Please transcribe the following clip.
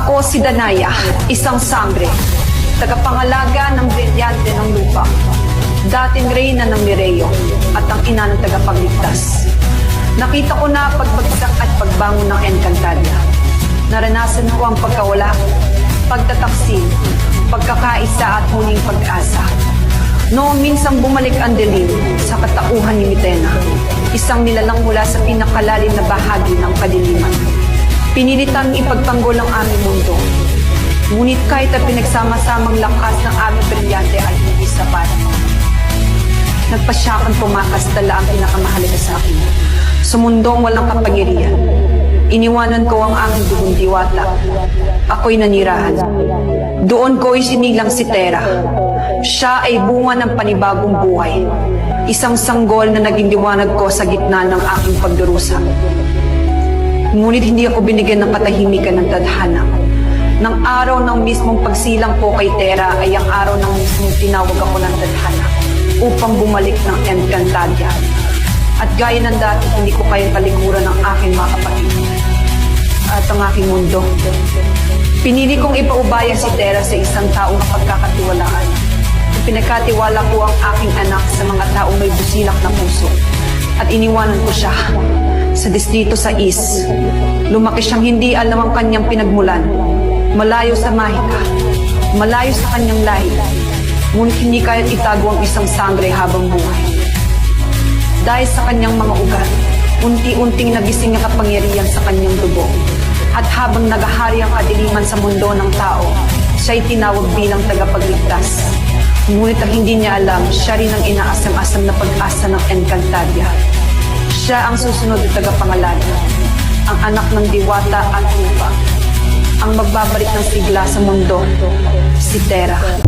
Ako si Danaya, isang sangre, tagapangalaga ng brilyante ng lupa, dating reyna ng Mireo at ang ina ng tagapagligtas. Nakita ko na pagbagsak at pagbangon ng Encantadia. Naranasan ko ang pagkawala, pagtataksil, pagkakaisa at huling pag-asa. Noong minsang bumalik ang dilim sa katauhan ni Mitena, isang nilalang mula sa pinakalalim na bahagi ng kadiliman. Pinilitang ipagtanggol ang aming mundo. Ngunit kahit ang pinagsama-samang lakas ng aming brilyante ay hindi sapat. Nagpasyakan pumakas dala ang pinakamahalaga sa akin. Sa mundong walang kapangyarihan, iniwanan ko ang aming dugong diwata. Ako'y nanirahan. Doon ko isinilang si Terra. Siya ay bunga ng panibagong buhay. Isang sanggol na naging liwanag ko sa gitna ng aking pagdurusa. Ngunit hindi ako binigyan ng katahimikan ng tadhana. Nang araw ng mismong pagsilang ko kay Terra ay ang araw ng mismong tinawag ako ng tadhana upang bumalik ng Encantadia. At gaya ng dati, hindi ko kayang talikuran ng aking mga kapatid at ang aking mundo. Pinili kong ipaubaya si Terra sa isang taong pagkakatiwalaan. Pinagkatiwala ko ang aking anak sa mga taong may busilak na puso at iniwanan ko siya sa distrito sa East. Lumaki siyang hindi alam ang kanyang pinagmulan, malayo sa mahika, malayo sa kanyang lahi, ngunit hindi kaya't itago ang isang sangre habang buhay. Dahil sa kanyang mga ugat, unti-unting nagising ang kapangyarihan sa kanyang dugo. At habang nagahari ang kadiliman sa mundo ng tao, siya'y tinawag bilang tagapagligtas. Ngunit ang hindi niya alam, siya rin ang inaasam-asam na pag-asa ng Encantadia. Siya ang susunod na tagapangalaga, ang anak ng diwata at lupa, ang magbabalik ng sigla sa mundo, si Terra.